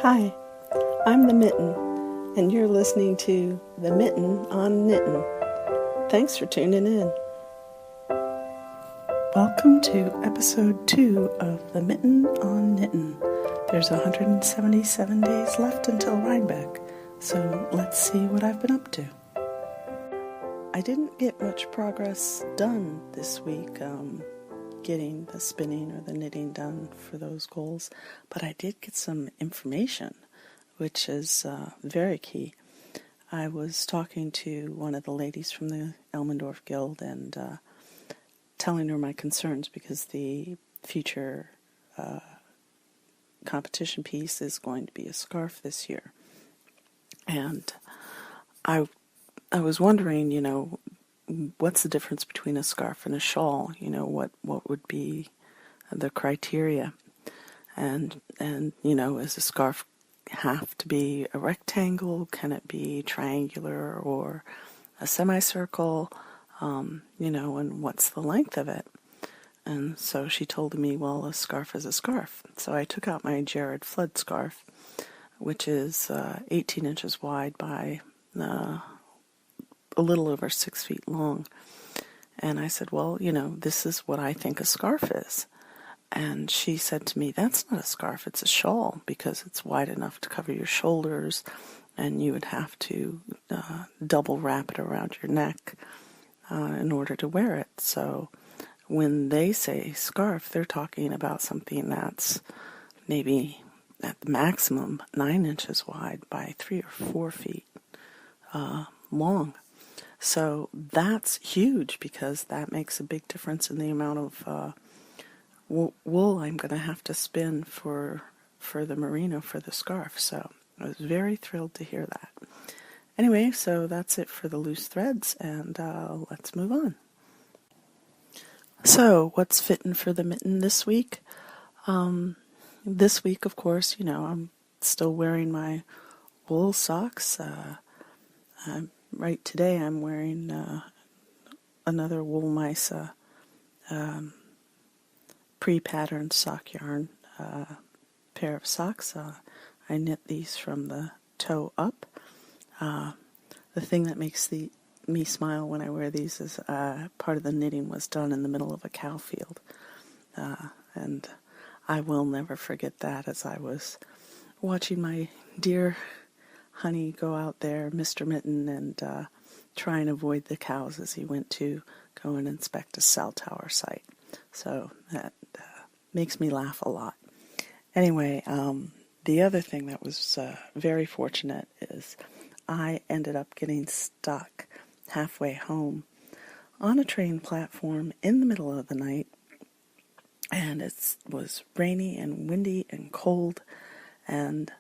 Hi, I'm the Mitten, and you're listening to the Mitten on Knittin. Thanks for tuning in. Welcome to episode 2 of the Mitten on Knittin. There's 177 days left until Rhinebeck, so let's see what I've been up to. I didn't get much progress done this week, getting the spinning or the knitting done for those goals, but I did get some information, which is very key. I was talking to one of the ladies from the Elmendorf Guild and telling her my concerns because the future competition piece is going to be a scarf this year. And I was wondering, what's the difference between a scarf and a shawl? What would be the criteria? And is a scarf have to be a rectangle? Can it be triangular or a semicircle? And what's the length of it? And so she told me, well, a scarf is a scarf. So I took out my Jared Flood scarf, which is 18 inches wide by a little over 6 feet long. And I said, well, this is what I think a scarf is. And she said to me, that's not a scarf, it's a shawl, because it's wide enough to cover your shoulders, and you would have to double wrap it around your neck in order to wear it. So when they say scarf, they're talking about something that's maybe at the maximum 9 inches wide by 3 or 4 feet long. So that's huge, because that makes a big difference in the amount of wool I'm going to have to spin for the merino for the scarf. So I was very thrilled to hear that. Anyway, so that's it for the loose threads, and let's move on. So what's fitting for the mitten this week? This week, of course, I'm still wearing my wool socks. Right today I'm wearing another wool mice pre-patterned sock yarn pair of socks. I knit these from the toe up. The thing that makes me smile when I wear these is part of the knitting was done in the middle of a cow field. And I will never forget that, as I was watching my dear Honey go out there, Mr. Mitten, and try and avoid the cows as he went to go and inspect a cell tower site. So that makes me laugh a lot. Anyway, the other thing that was very fortunate is I ended up getting stuck halfway home on a train platform in the middle of the night, and it was rainy and windy and cold, and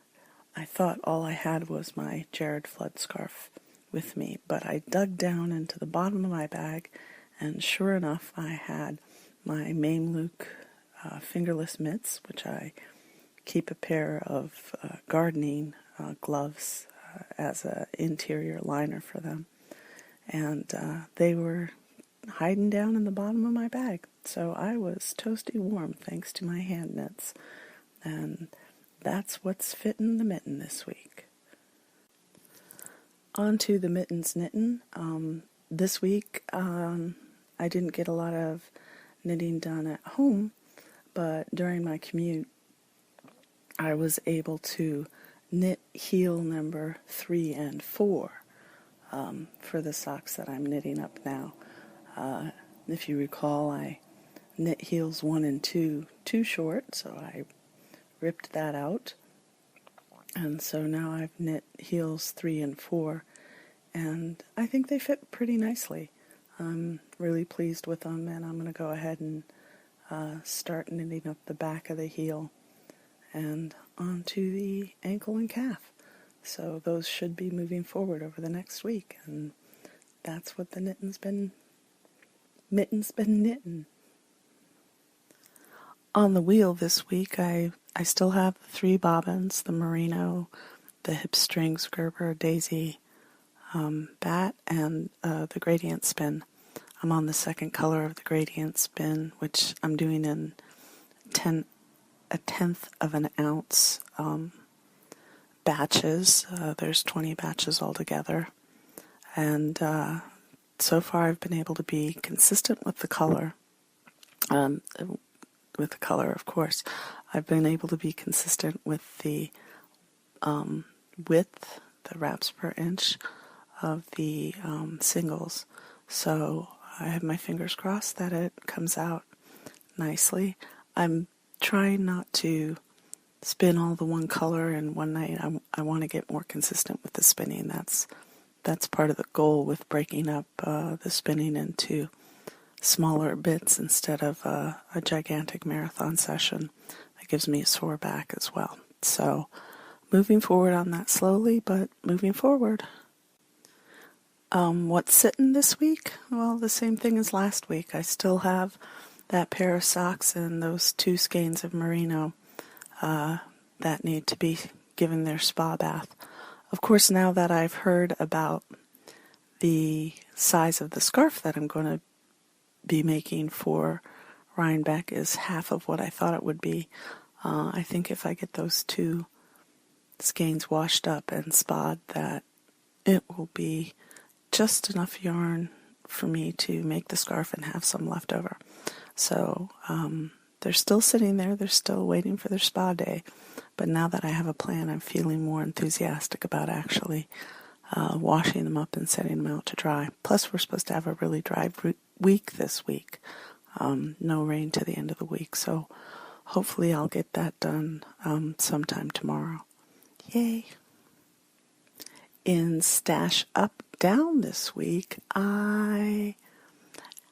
I thought all I had was my Jared Flood scarf with me, but I dug down into the bottom of my bag, and sure enough, I had my Mameluke fingerless mitts, which I keep a pair of gardening gloves as an interior liner for them, and they were hiding down in the bottom of my bag, so I was toasty warm thanks to my hand knits, and that's what's fitting the mitten this week. On to the mittens knittin'. This week I didn't get a lot of knitting done at home, but during my commute I was able to knit heel number 3 and 4 for the socks that I'm knitting up now. If you recall, I knit heels 1 and 2 too short, so I ripped that out, and so now I've knit heels 3 and 4, and I think they fit pretty nicely. I'm really pleased with them, and I'm going to go ahead and start knitting up the back of the heel and onto the ankle and calf. So those should be moving forward over the next week, and that's what the mitten's been knitting. On the wheel this week, I still have the 3 bobbins, the merino, the hip strings, Gerber, daisy, bat, and the gradient spin. I'm on the second color of the gradient spin, which I'm doing in a tenth of an ounce batches. There's 20 batches altogether. And so far I've been able to be consistent with the color. Of course. I've been able to be consistent with the width, the wraps per inch of the singles. So I have my fingers crossed that it comes out nicely. I'm trying not to spin all the one color in one night. I want to get more consistent with the spinning. That's part of the goal with breaking up the spinning into smaller bits instead of a gigantic marathon session. That gives me a sore back as well. So moving forward on that slowly, but moving forward. What's sitting this week? Well, the same thing as last week. I still have that pair of socks and those 2 skeins of merino that need to be given their spa bath. Of course, now that I've heard about the size of the scarf that I'm going to be making for Rhinebeck is half of what I thought it would be. I think if I get those 2 skeins washed up and spa'd, that it will be just enough yarn for me to make the scarf and have some left over. So they're still sitting there. They're still waiting for their spa day. But now that I have a plan, I'm feeling more enthusiastic about actually washing them up and setting them out to dry. Plus, we're supposed to have a really dry week this week. No rain to the end of the week. So hopefully I'll get that done sometime tomorrow. Yay! In Stash Up Down this week, I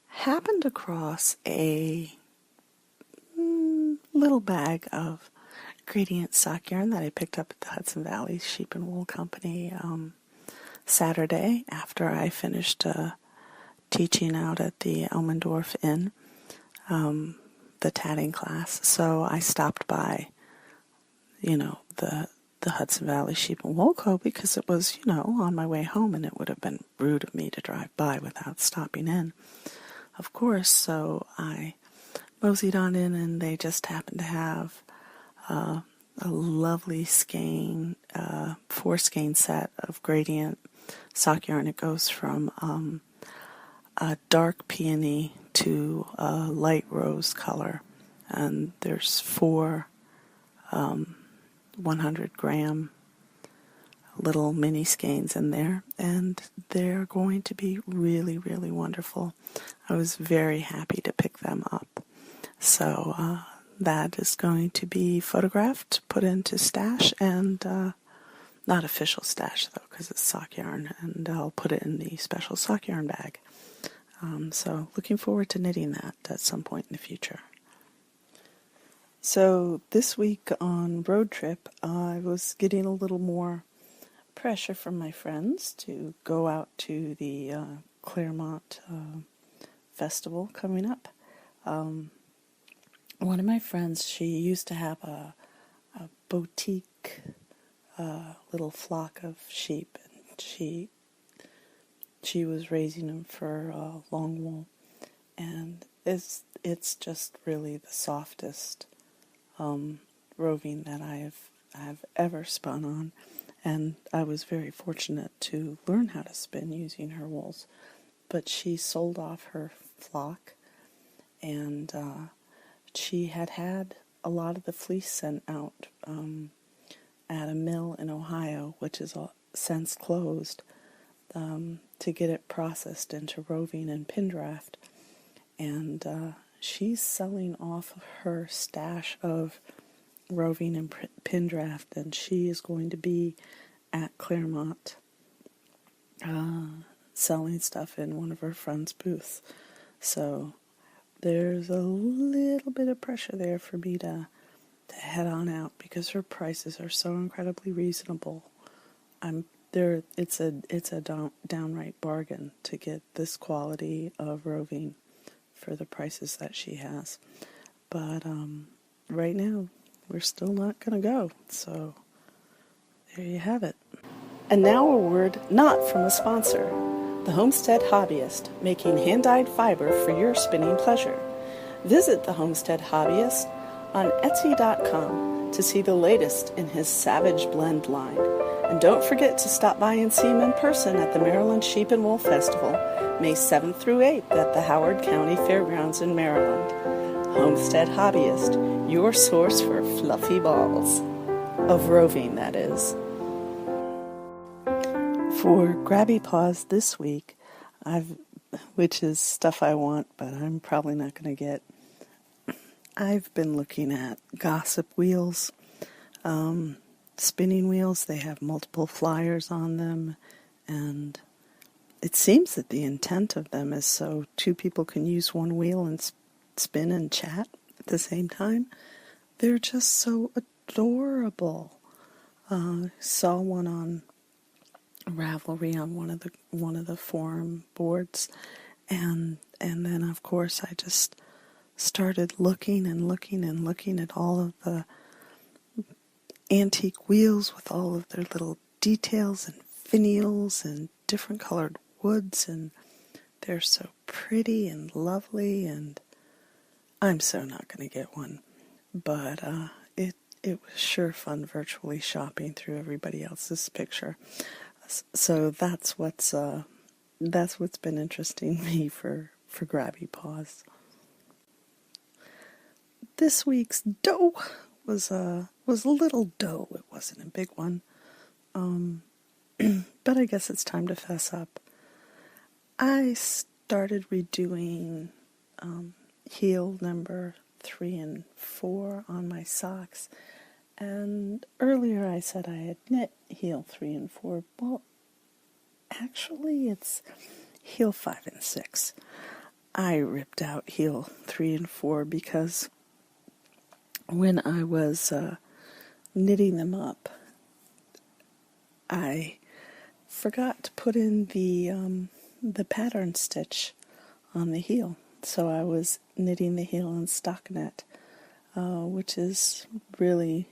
happened across a little bag of gradient sock yarn that I picked up at the Hudson Valley Sheep and Wool Company Saturday after I finished teaching out at the Elmendorf Inn, the tatting class. So I stopped by, the Hudson Valley Sheep and Wool Co. because it was, on my way home, and it would have been rude of me to drive by without stopping in, of course. So I moseyed on in, and they just happened to have a lovely skein, 4 skein set of gradient sock yarn. It goes from a dark peony to a light rose color, and there's 4 100-gram little mini skeins in there, and they're going to be really, really wonderful. I was very happy to pick them up. So that is going to be photographed, put into stash, and not official stash though, because it's sock yarn, and I'll put it in the special sock yarn bag. So looking forward to knitting that at some point in the future. So this week on road trip, I was getting a little more pressure from my friends to go out to the Claremont festival coming up. One of my friends, she used to have a boutique little flock of sheep, and she was raising them for long wool, and it's just really the softest roving that I've ever spun on, and I was very fortunate to learn how to spin using her wools. But she sold off her flock, and she had a lot of the fleece sent out at a mill in Ohio, which is since closed, to get it processed into roving and pin draft. And she's selling off her stash of roving and pin draft, and she is going to be at Claremont selling stuff in one of her friend's booths. So there's a little bit of pressure there for me to head on out, because her prices are so incredibly reasonable. It's a downright bargain to get this quality of roving for the prices that she has. But right now, we're still not going to go. So there you have it. And now a word not from a sponsor. The Homestead Hobbyist, making hand-dyed fiber for your spinning pleasure. Visit the Homestead Hobbyist on Etsy.com. to see the latest in his Savage Blend line. And don't forget to stop by and see him in person at the Maryland Sheep and Wool Festival, May 7th through 8th at the Howard County Fairgrounds in Maryland. Homestead Hobbyist, your source for fluffy balls. Of roving, that is. For Grabby Paws this week, which is stuff I want, but I'm probably not going to get, I've been looking at gossip wheels, spinning wheels. They have multiple flyers on them, and it seems that the intent of them is so two people can use one wheel and spin and chat at the same time. They're just so adorable. Saw one on Ravelry on one of the forum boards, and then of course I just started looking at all of the antique wheels with all of their little details and finials and different colored woods, and they're so pretty and lovely, and I'm so not going to get one, but it was sure fun virtually shopping through everybody else's picture. So that's what's been interesting me for Grabby Paws. This week's dough was a little dough. It wasn't a big one, but I guess it's time to fess up. I started redoing heel number 3 and 4 on my socks, and earlier I said I had knit heel 3 and 4. Well, actually it's heel 5 and 6. I ripped out heel 3 and 4 because when I was knitting them up, I forgot to put in the pattern stitch on the heel. So I was knitting the heel in stockinette, which is really,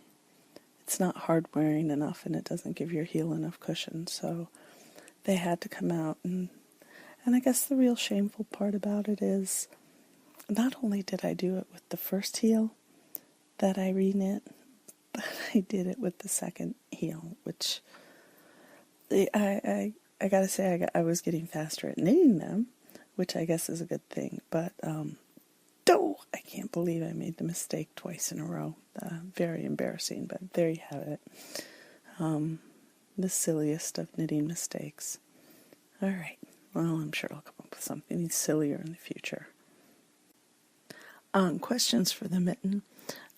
it's not hard wearing enough, and it doesn't give your heel enough cushion. So they had to come out, and I guess the real shameful part about it is not only did I do it with the first heel that I reknit, but I did it with the second heel, which I gotta say I was getting faster at knitting them, which I guess is a good thing, but I can't believe I made the mistake twice in a row. Very embarrassing, but there you have it. The silliest of knitting mistakes. All right, well, I'm sure I'll come up with something sillier in the future. Questions for the Mitten.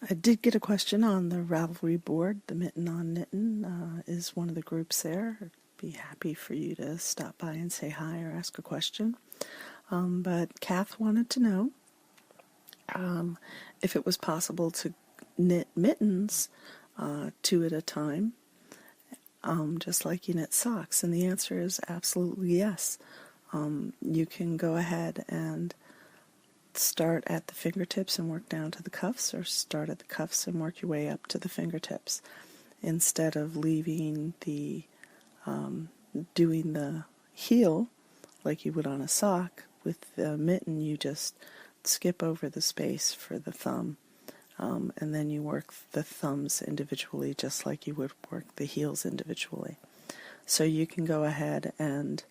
I did get a question on the Ravelry board. The Mitten on Knittin is one of the groups there. I'd be happy for you to stop by and say hi or ask a question. But Kath wanted to know if it was possible to knit mittens 2 at a time, just like you knit socks. And the answer is absolutely yes. You can go ahead and start at the fingertips and work down to the cuffs, or start at the cuffs and work your way up to the fingertips, instead of leaving the doing the heel like you would on a sock. With the mitten, you just skip over the space for the thumb, and then you work the thumbs individually just like you would work the heels individually. So you can go ahead and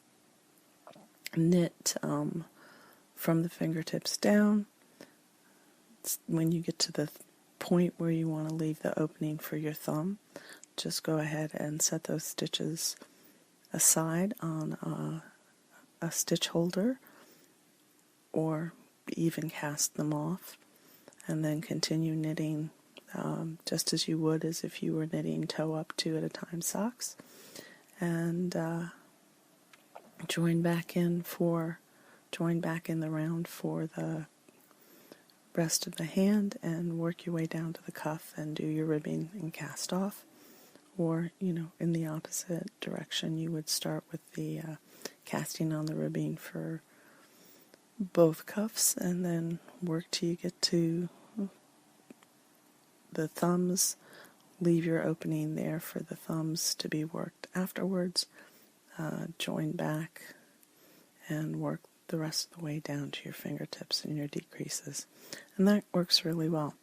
knit from the fingertips down. When you get to the point where you want to leave the opening for your thumb, just go ahead and set those stitches aside on a stitch holder, or even cast them off, and then continue knitting just as you would as if you were knitting toe up 2 at a time socks, and join back in the round for the rest of the hand, and work your way down to the cuff and do your ribbing and cast off. Or, in the opposite direction, you would start with the casting on the ribbing for both cuffs, and then work till you get to the thumbs. Leave your opening there for the thumbs to be worked afterwards. Join back and work the rest of the way down to your fingertips and your decreases. And that works really well.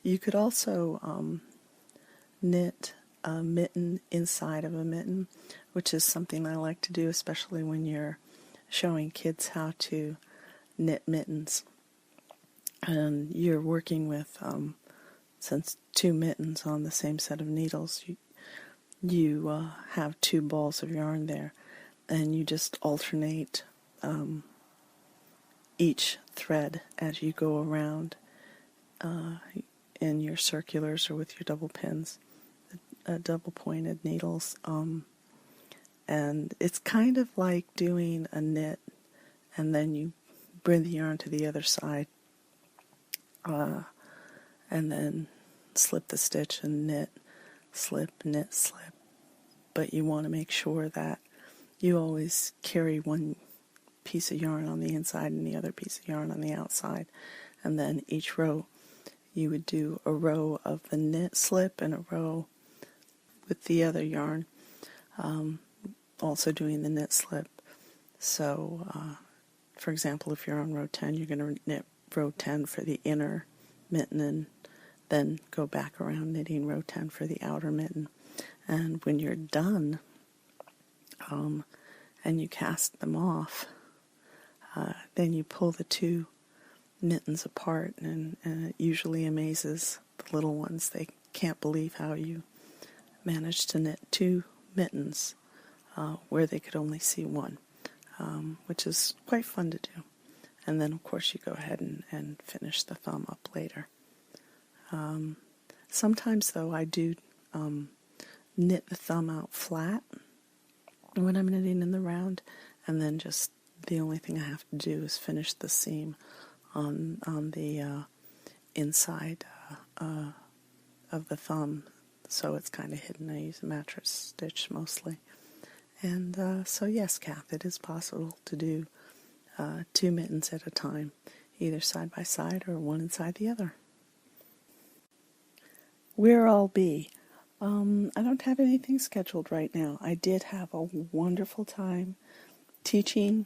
You could also knit a mitten inside of a mitten, which is something I like to do, especially when you're showing kids how to knit mittens. And you're working with, since 2 mittens on the same set of needles, you have 2 balls of yarn there, and you just alternate each thread as you go around in your circulars or with your double pins, double pointed needles, and it's kind of like doing a knit, and then you bring the yarn to the other side, and then slip the stitch and knit, slip, knit, slip. But you want to make sure that you always carry one piece of yarn on the inside and the other piece of yarn on the outside, and then each row you would do a row of the knit slip and a row with the other yarn, also doing the knit slip. So, for example, if you're on row 10, you're going to knit row 10 for the inner mitten and then go back around knitting row 10 for the outer mitten. And when you're done, and you cast them off, then you pull the 2 mittens apart, and it usually amazes the little ones. They can't believe how you managed to knit 2 mittens where they could only see one, which is quite fun to do. And then, of course, you go ahead and finish the thumb up later. Sometimes, though, I do knit the thumb out flat when I'm knitting in the round, and then just the only thing I have to do is finish the seam on the inside of the thumb, so it's kind of hidden. I use a mattress stitch mostly. And so yes, Kath, it is possible to do 2 mittens at a time, either side by side or one inside the other. Where I'll be. I don't have anything scheduled right now. I did have a wonderful time teaching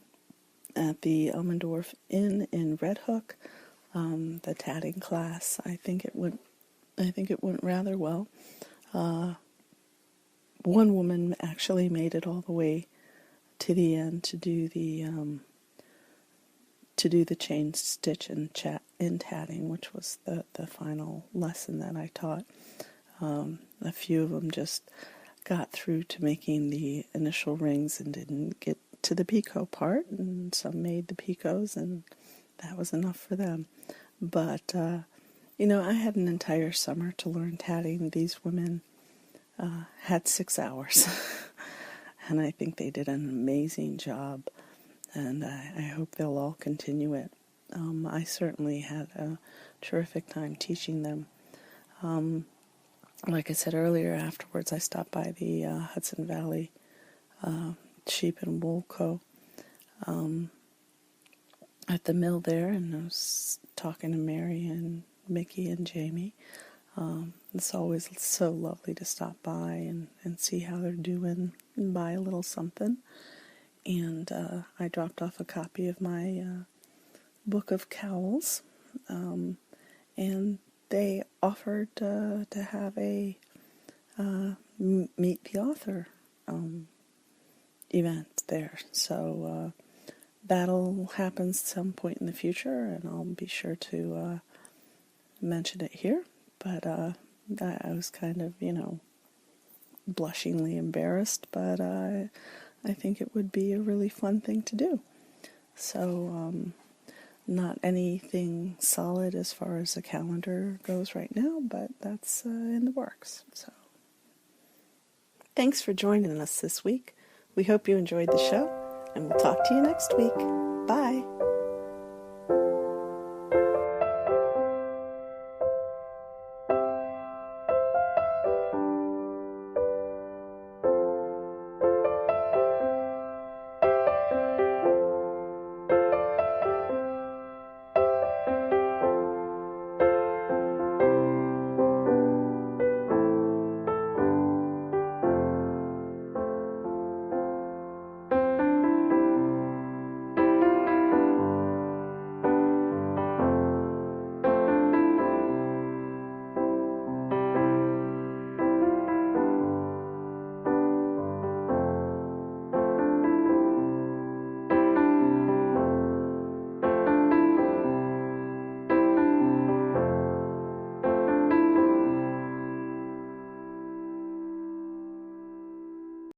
at the Elmendorf Inn in Red Hook, the tatting class. I think it went rather well. One woman actually made it all the way to the end to do the chain stitch and tatting, which was the final lesson that I taught. A few of them just got through to making the initial rings and didn't get to the picot part, and some made the picots, and that was enough for them. But, I had an entire summer to learn tatting. These women had 6 hours, and I think they did an amazing job, and I hope they'll all continue it. I certainly had a terrific time teaching them. Like I said earlier, afterwards I stopped by the Hudson Valley Sheep and Wool Co. At the mill there, and I was talking to Mary and Mickey and Jamie. It's always so lovely to stop by and see how they're doing and buy a little something. And I dropped off a copy of my book of cowls, and they offered to have a meet the author event there. So that'll happen some point in the future, and I'll be sure to mention it here. But I was kind of, blushingly embarrassed, but I think it would be a really fun thing to do. So not anything solid as far as the calendar goes right now, but that's in the works. So thanks for joining us this week. We hope you enjoyed the show, and we'll talk to you next week. Bye.